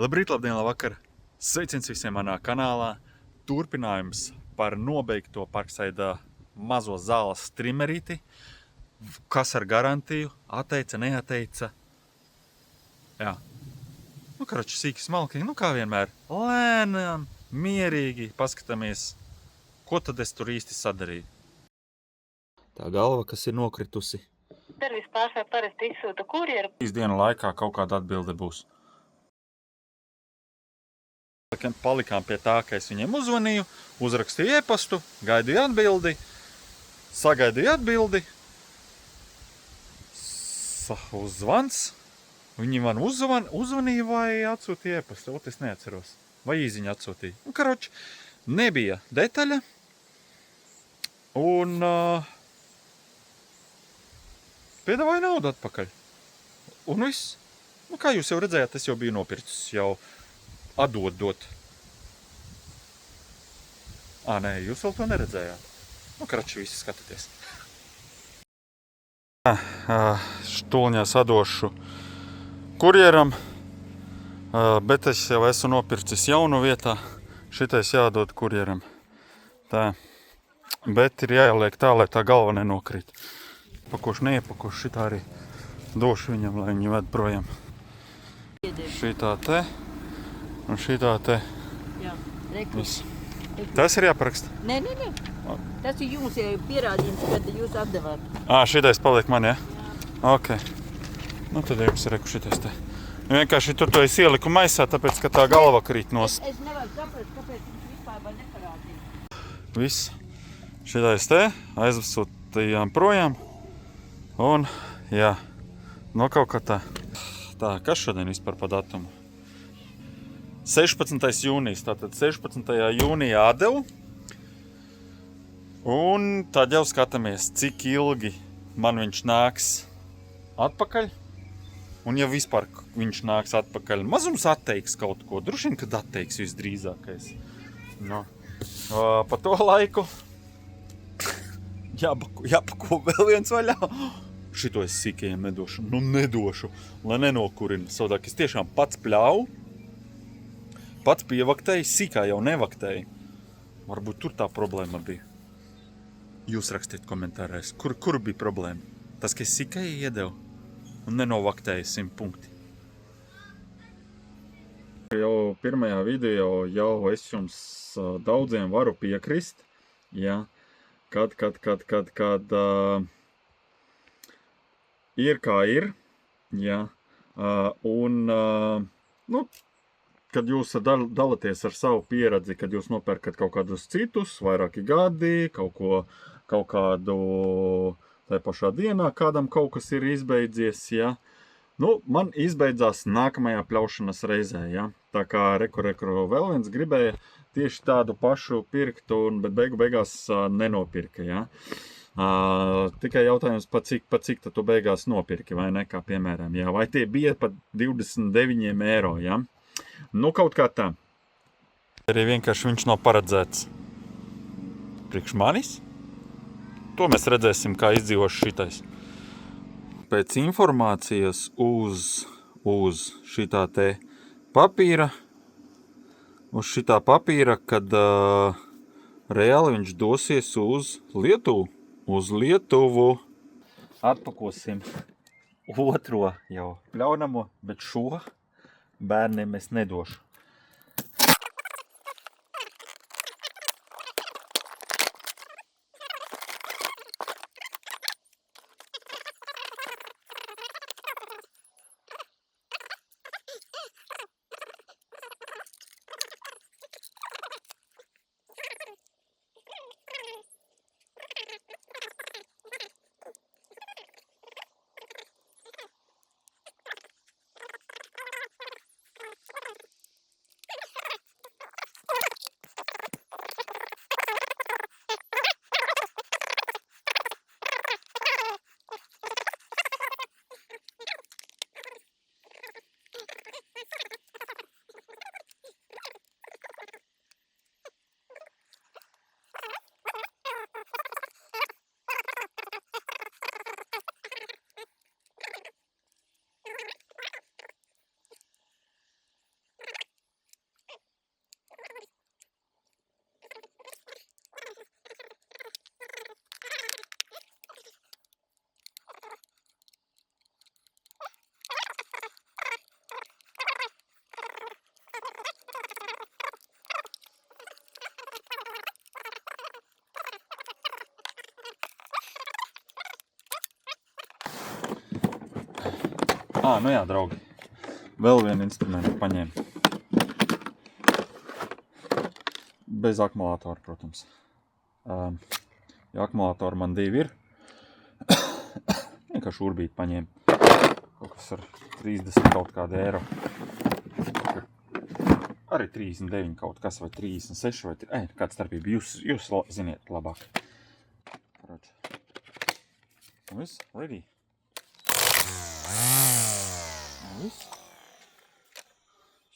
Labrīt, labdien, labvakar! Sveiciens visiem manā kanālā. Turpinājums par nobeigto Parkside mazo zāles trimerīti. Kas ar garantiju? Atteica, neatteica. Jā. Karači, sīki, smalki, kā vienmēr. Lēnām, mierīgi paskatāmies, ko tad es tur īsti sadarīju. Tā galva, kas ir nokritusi. Servis pārsvarā parasti izsūta kurjeru. 3 dienu laikā kaut kāda atbilde būs. Palikām pie tā, ka es viņiem uzvanīju, uzrakstīju e-pastu, gaidīju atbildi, sagaidīju atbildi, uzzvans, viņi man uzvanīja vai atsūtīja e-pastu, es neatceros, vai īziņu atsūtīja. Karoči, nebija detaļa, un piedāvāja naudu atpakaļ. Un viss, kā jūs jau redzējāt, es jau biju nopircis jau atdot. Nē, jūs vēl to neredzējāt. Karači, visi skatāties. Štuliņās atdošu kurjeram, bet es jau esmu nopircis jaunu vietā. Šitais jādod kurjeram. Tā. Bet ir jāieliek tā, lai tā galva nenokrīt. Pakošu, neiepakošu, šitā arī došu viņam, lai viņi ved projām. Šitā te. Un šitā te. Jā, viss. Tas ir jāparaksta? Nē. Tas ir jums pierādījums, kad jūs atdevāt. Šitais paliek man, ja? Ok. Tad jums ir šitais te. Vienkārši tur to es ieliku maisā, tāpēc, ka tā galva krīt nost. Es nevaru saprast, kāpēc jums vispār vai neparādīja. Viss. Šitais te aizsūtījām projām. Un, jā, kaut kā tā. Tā, kas šodien vispār pa datumu? 16. jūnijas, tātad 16. jūnijā atdevu. Un tad jau skatāmies, cik ilgi man viņš nāks atpakaļ. Un ja vispār viņš nāks atpakaļ, mazums atteiks kaut ko. Droši vien, kad atteiks visdrīzākais. Pa to laiku jāpako vēl viens vaļā. Šito es sīkajiem nedošu. Nedošu, lai nenokurina. Savādāk es tiešām pats pļauju. Pats pievaktēju, sīkā jau nevaktēju. Varbūt tur tā problēma bija. Jūs rakstiet komentārēs, kur bija problēma? Tas, ka es sīkai iedevu un nenovaktēju 100 punkti. Jau pirmajā video jau es jums daudziem varu piekrist, ja, kad ir kā ir, ja, un, kad jūs dalaties ar savu pieredzi, kad jūs nopērkat kaut kādus citus, vairāki gadi, kaut kādu tajā pašā dienā, kādam kaut kas ir izbeidzies, ja. Man izbeidzās nākamajā pļaušanas reizē, ja. Tā kā reku vēl viens gribēja tieši tādu pašu pirkt, bet beigās nenopirka, ja. Tikai jautājums, pa cik tad tu beigās nopirki, vai ne, kā piemēram, ja. Vai tie bija pat 29 eiro, ja. Kaut kā tā. Arī vienkārši viņš nav paredzēts priekš manis. To mēs redzēsim, kā izdzīvos šitais. Pēc informācijas uz šitā te papīra, kad reāli viņš dosies uz Lietuvu. Uz Lietuvu. Atpakosim otro jau pļaunamo, bet šo bērniem es nedošu. Nu jā, draugi. Vēl vienu instrumentu paņēmu. Bez akumulātora, protams. Jo akumulātori man 2 ir. Vienkārši urbīt paņēmu. Kaut kas ar 30 kaut kādu eiro. Arī 39 kaut kas vai 36 vai... kāda starpība. Jūs ziniet labāk. Viss, ready. Viss.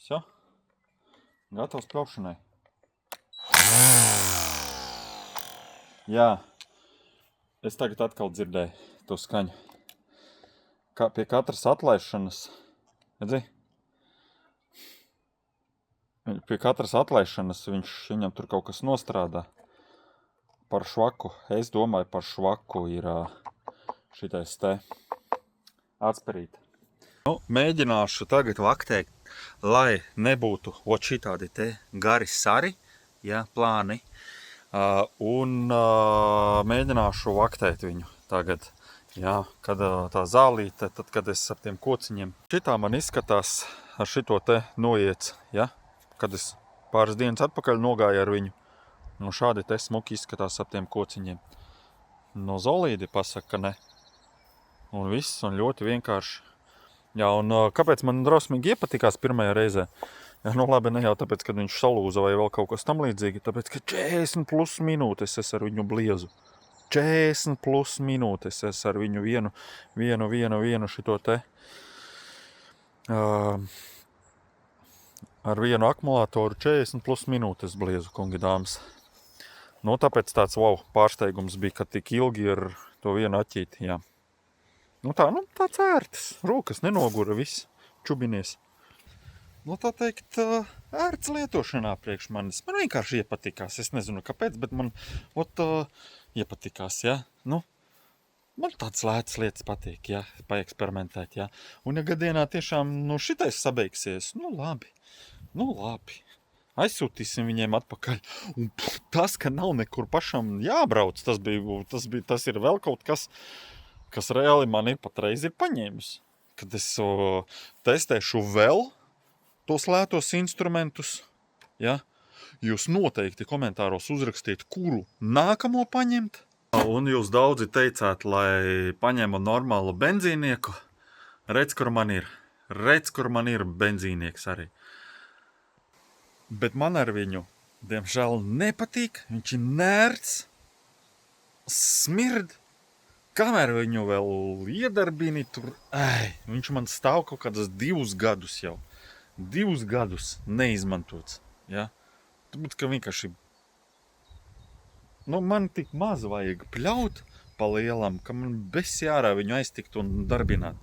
Все. Gatavs pļaušanai. Jā. Es tagad atkal dzirdēju to skaņu. Pie katras atlaišanas, redzi? Pie katras atlaišanas viņam tur kaut kas nostrādā. Par švaku, es domāju, par švaku ir šitais te atsperīt. Mēģināšu tagad vaktēt, lai nebūtu šitādi te gari sari, ja, plāni. Un mēģināšu vaktēt viņu tagad. Jā, kad tā zālīte, tad, kad es ap tiem kociņiem. Šitā man izskatās ar šito te noiec, ja? Kad es pāris dienas atpakaļ nogāju ar viņu. Nu, šādi te smuki izskatās ap tiem kociņiem. No Zolīdi pasaka, ka ne. Un viss, un ļoti vienkārši. Jā, un kāpēc man drausmīgi iepatikās pirmajā reizē? Jā, nu labi, ne jau tāpēc, kad viņš salūza vai vēl kaut kas tam līdzīgi, tāpēc, ka 40+ minūtes es ar viņu bliezu. 40+ minūtes es ar viņu vienu šito te ar vienu akumulātoru 40+ minūtes bliezu, kungi dāmas. Nu, tāpēc tāds pārsteigums bija, ka tik ilgi ar to vienu aķīti, jā. Nu tāds ērts, rokas nenogura, viss, čubinies. Nu, tā teikt, ērts lietošanā priekš manis. Man vienkārši iepatikās, es nezinu kāpēc, bet man iepatikās, jā. Nu, man tāds lētas lietas patīk, jā, paeksperimentēt, jā. Un ja gadienā tiešām, šitais sabeigsies, nu labi. Aizsūtīsim viņiem atpakaļ. Un tas, ka nav nekur pašam jābrauc, tas ir vēl kaut kas, kas reāli mani patreiz ir paņēmis. Kad es testēšu vēl tos lētos instrumentus, ja? Jūs noteikti komentāros uzrakstiet, kuru nākamo paņemt. Un jūs daudzi teicāt, lai paņemu normālu benzīnieku. Redz, kur man ir benzīnieks arī. Bet man ar viņu, diemžēl, nepatīk. Viņš ir nērts, smird. Kamēr viņu vēl iedarbini tur, viņš man stāv kaut kādas 2 gadus jau. 2 gadus neizmantots, ja? Tāpēc, ka vienkārši, man tik maz vajag pļaut pa lielam, ka man besi ārā viņu aiztikt un darbināt,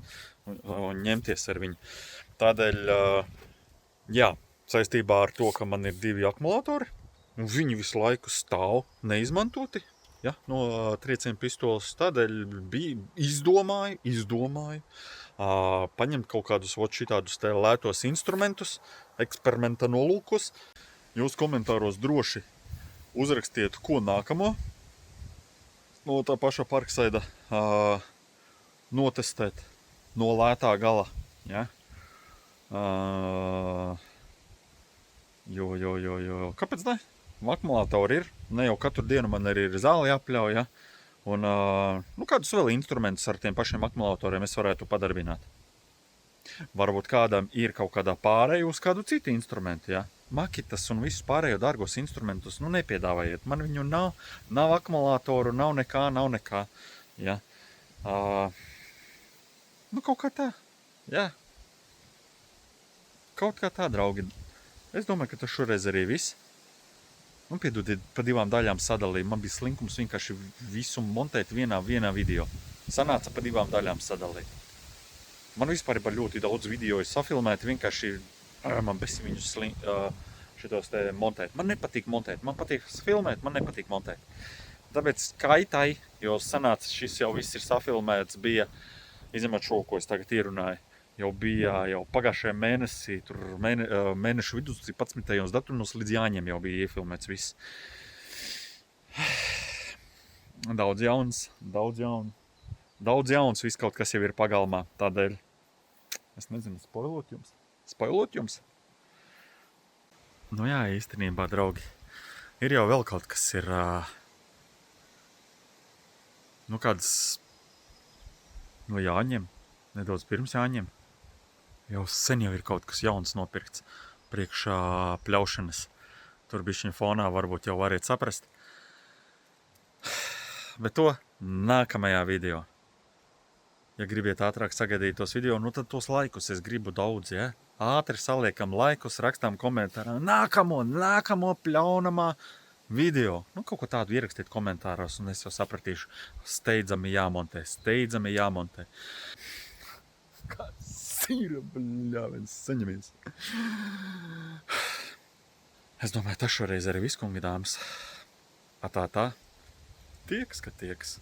un ņemties ar viņu. Tādēļ, jā, saistībā ar to, ka man ir 2 akumulātori, un viņi visu laiku stāv neizmantoti, ja, no trieciena pistoles, tādēļ bija izdomāju, paņemt kaut kādus šitādus te lētos instrumentus, eksperimenta nolūkos. Jūs komentāros droši uzrakstiet, ko nākamo no tā paša Parksaida notestēt no lētā gala. Ja? Kāpēc ne? Akumulātori ir, ne jau katru dienu man arī ir zāle jāpļauj, ja? Un kādus vēl instrumentus ar tiem pašiem akumulātoriem es varētu padarbināt. Varbūt kādam ir kaut kādā pārēju uz kādu citu instrumentu, ja? Makitas un visus pārējo dārgos instrumentus, nepiedāvājiet. Man viņu nav akumulātoru, nav nekā, ja? Kaut kā tā, jā. Kaut kā tā, draugi. Es domāju, ka tas šoreiz arī viss. Piedodiet, pa 2 daļām sadalīju. Man bija slinkums vienkārši visu montēt vienā video. Sanāca pa 2 daļām sadalīt. Man vispār ir ļoti daudz video safilmēt, vienkārši man besi viņus šitos te montēt. Man nepatīk montēt, man patīk filmēt, man nepatīk montēt. Tāpēc kaitai, jo sanāca šis jau viss ir safilmēts, bija, izņemot šo, ko es tagad ierunāju, jau bija pagājušajā mēnesī, mēnešu vidus, 11. datumos līdz Jāņiem jau bija iefilmēts viss. Daudz jauns, viss kaut kas jau ir pagalmā, tādēļ Es nezinu, spoilot jums. Spoilot jums? Nu jā, īstenībā, draugi, ir jau vēl kaut kas ir, nu kāds, nu jāņem, nedaudz pirms jāņem. Jau sen jau ir kaut kas jauns nopirkts priekšā pļaušanas. Tur bišķiņ fonā varbūt jau variet saprast. Bet to nākamajā video. Ja gribiet ātrāk sagaidīt tos video, nu tad tos laikus es gribu daudz, ja? Ātri saliekam laikus, rakstām komentārā. Nākamo pļaunamā video. Nu, kaut ko tādu ierakstiet komentāros, un es jau sapratīšu. Steidzami jāmontē. Kā sīra, bļāvens, saņemies. Es domāju, tas šoreiz arī viss, kungi dāmas. Tā. Tieks, ka tieks.